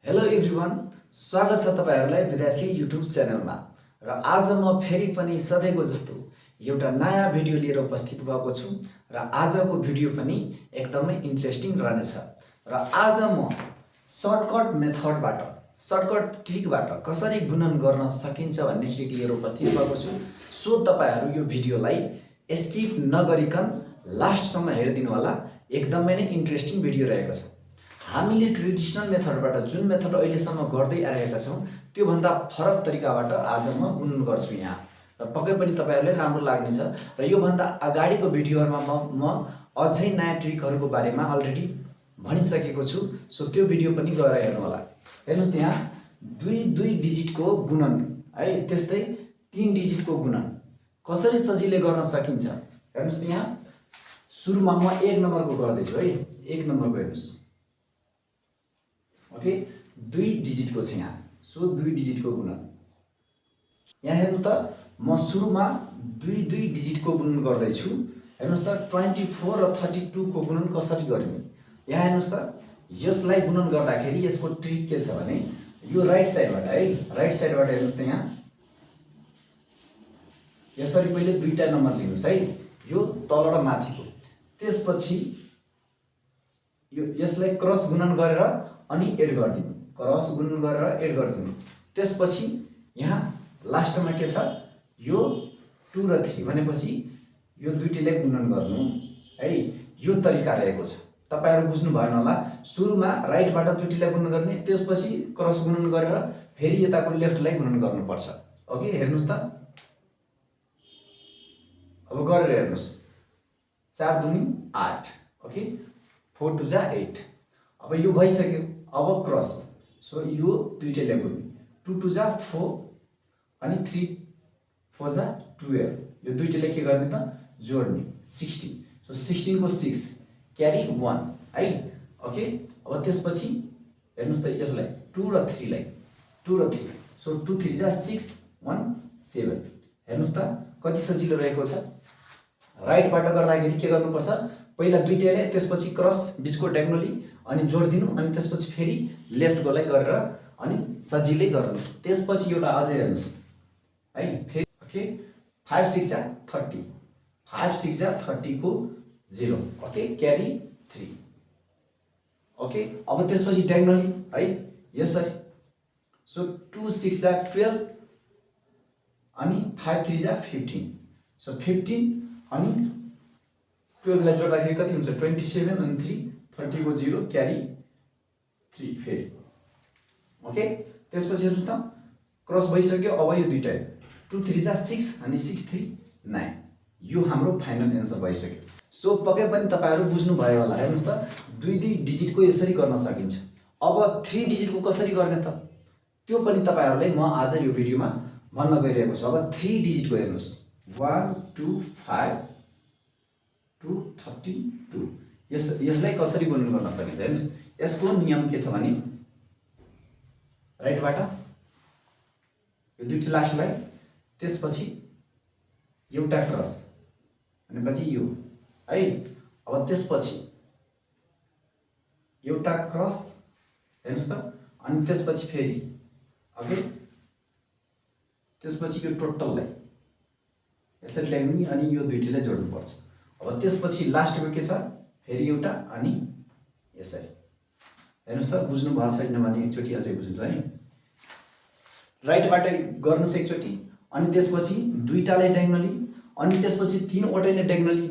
Hello everyone, स्वागत छ तपाईहरुलाई विद्यार्थी युट्युब च्यानलमा। र आज म फेरि पनि सधैँको जस्तो एउटा नयाँ भिडियो लिएर उपस्थित भएको छु र आजको भिडियो पनि एकदमै इन्ट्रेस्टिङ रहनेछ। र आज म शर्टकट मेथडबाट, शर्टकट ट्रिकबाट कसरी गुणन गर्न सकिन्छ भन्ने ट्रिक लिएर उपस्थित भएको छु। सो तपाईहरु यो भिडियोलाई स्किप नगरिकन लास्टसम्म हेर्दिनु होला। एकदमै नै इन्ट्रेस्टिङ भिडियो रहेको छ। हामीले ट्रेडिसनल मेथडबाट जुन मेथड अहिलेसम्म गर्दै आएका छौं त्यो भन्दा फरक तरिकाबाट आज म गुणन गर्छु यहाँ। र पक्कै पनि तपाईहरुलाई राम्रो लाग्नेछ। र यो भन्दा अगाडिको भिडियोहरुमा म अझै नयाँ ट्रिकहरुको बारेमा अलरेडी भनिसकेको छु। सो त्यो भिडियो पनि गएर हेर्नु होला। हेर्नुस् यहाँ दुई डिजिटको गुणन है, त्यस्तै 3 डिजिटको गुणन कसरी सजिलै गर्न सकिन्छ। हेर्नुस् यहाँ सुरुमा म 1 नम्बरको गर्दै छु है। 1 नम्बरको हेर्नुस्। ओके, 2 डिजिटको छ यहाँ। सो 2 डिजिटको गुणन यहाँ हेर्नु त, म सुरुमा 2 डिजिटको गुणन गर्दै छु। हेर्नुस् त 24 र 32 को गुणन कसरी गर्ने। यहाँ हेर्नुस् त, यसलाई गुणन गर्दाखेरि यसको ट्रिक के छ भने यो राइट साइडबाट है, राइट साइडबाट हेर्नुस् त यहाँ यसरी पहिले दुईटा नम्बर लिनुस् है, यो तल र माथिको। त्यसपछि यो यसलाई क्रस गुणन गरेर अनि एड गर्दिनु, क्रस गुणन गरेर एड गर्दिनु। त्यसपछि यहाँ लास्टमा के छ, यो 2 र 3 भनेपछि यो दुईटैलाई गुणन गर्नु है। यो तरिका रहेको छ। तपाईहरु बुझ्नु भएन होला। सुरुमा राइटबाट दुईटैलाई गुणन गर्ने, त्यसपछि क्रस गुणन गरेर फेरि यताको लेफ्टलाई गुणन गर्नुपर्छ। ओके, हेर्नुस् त, अब गरेर हेर्नुस्। 4 दुनी 8, ओके, 4 2 जा 8। अब यो भइसक्यो। अब क्रस, सो यो दुईटैलाई गुण्ने, 2 2 जा 4 अनि 3 4 जा 12। यो दुईटैलाई के गर्ने त, जोड्ने 16। सो 16 को 6 क्यारी 1 है। ओके, अब त्यसपछि हेर्नुस् त यसलाई 2 र 3 लाई, 2 र 3, सो 2 3 जा 6 1 7। हेर्नुस् त कति सजिलो रहेको छ। राइटबाट गर्दाखेरि के गर्नुपर्छ, पहिला दुईटैलाई, त्यसपछि क्रस बिचको डायगोनली अनि जोड्दिनु, अनि त्यसपछि फेरि लेफ्टकोलाई गरेर अनि सजिलै गर्नुस्। त्यसपछि एउटा अझै हेर्नुस् है, फेरि ओके 5 6 जा 30, 5 6 जा 30 को 0, ओके, क्यारी 3। ओके, अब त्यसपछि डायगोनली है यसरी। सो 2 6 जा 12 अनि 5 3 जा 15। सो 15 अनि 12 लाई जोड्दाखेरि कति हुन्छ, 27 अनि 3 30 को 0 क्यारी 3 फेरि। ओके, त्यसपछि हेर्नुस् त क्रस भइसक्यो। अब यो दुईटा 2 3 जा 6 अनि 6 3 9, यो हाम्रो फाइनल एन्सर भइसक्यो। सो पक्कै पनि तपाईहरु बुझ्नु भयो होला। हेर्नुस् त 2 डिजिटको यसरी गर्न सकिन्छ। अब 3 डिजिटको कसरी गर्ने त, त्यो पनि तपाईहरुलाई म आज यो भिडियोमा भन्न गइरहेको छु। अब 3 डिजिटको हेर्नुस्, 1 2 5 2 32। यसलाई कसरी गुणन गर्न सकिन्छ। हेर्नुस्, यसको नियम के छ भने राइटबाट यो दुईटै लास्टलाई, त्यसपछि एउटा क्रस भनेपछि यो है। अब त्यसपछि एउटा क्रस, हेर्नुस् त, अनि त्यसपछि फेरि ओके, त्यसपछि यो टोटललाई यसरी ल्याउने अनि यो दुईटैलाई जोड्नु पर्छ। अब त्यसपछि लास्टको के छ, फेरि एउटा अनि यसरी। हेर्नुस् त, बुझ्नु भएको छैन भने एकचोटी अझै बुझ्नु है। राइटबाट गर्नुस् एकचोटी, अनि त्यसपछि दुईटालाई डायगोनली, अनि त्यसपछि तीनवटैले डायगोनली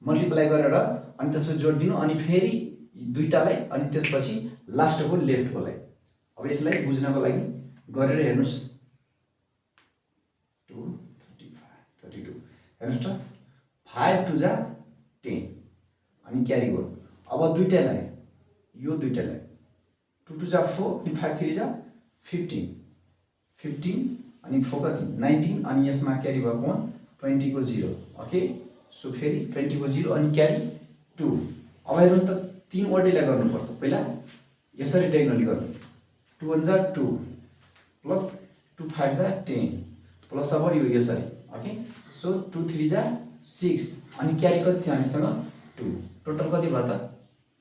मल्टिप्लाई गरेर अनि त्यसपछि जोड्दिनु, अनि फेरि दुईटालाई, अनि त्यसपछि लास्टको लेफ्टकोलाई। अब यसलाई बुझ्नको लागि गरेर हेर्नुस्। 2 35 32। हेर्नुस् त 5 2 जा 10 अनि क्यारी गर्नु। अब दुईटैलाई, यो दुईटैलाई 2 2 जा 4 अनि 5 3 जा 15 15 अनि 4 कति 19 अनि यसमा क्यारी भएको 1 20 को 0। ओके, सो फेरि 20 को 0 अनि क्यारी 2। अब हेर्नुस् त तीनवटैलाई गर्नुपर्छ। पहिला यसरी डायगोनली गर्नु, 2 1 जा 2 प्लस 2 5 जा 10 प्लस अब यो यसरी। ओके, सो 2 3 जा 6 अनि क्यारी कति थियो हामीसँग 2। टोटल कति भयो त,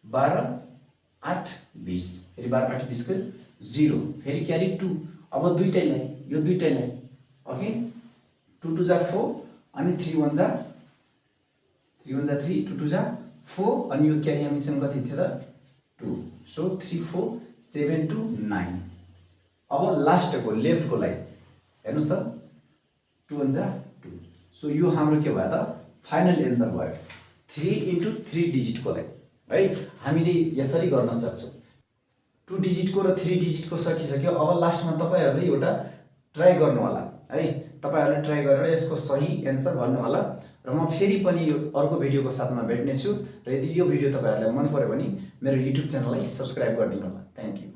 12 8 20। फेरि 12 8 20 को 0 फेरि क्यारी 2 अब दुईटैलाई यो दुईटैलाई ओके 2 टु जा 4 अनि 3 1 जा 3 2 टु जा 4 अनि यो क्यारी हामीसँग कति थियो त 2 सो 3 4 7 2 9 अब लास्टको लेफ्टको लागि हेर्नुस् त 2 1 जा 2 सो यो हाम्रो के भयो त फाइनल एन्सर भयो 3 into 3 डिजिटको लागि है हामीले यसरी गर्न सक्छौं 2 डिजिटको र 3 डिजिटको सकिसक्यो अब लास्टमा तपाईहरुले एउटा ट्राई गर्नु होला है तपाईहरुले ट्राई गरेर यसको सही एन्सर भन्नु होला र म फेरि पनि यो अर्को भिडियोको साथमा भेट्ने छु र यदि यो भिडियो तपाईहरुलाई मन पर्यो भने मेरो YouTube च्यानललाई सब्स्क्राइब गरिदिनु होला थ्यांक यू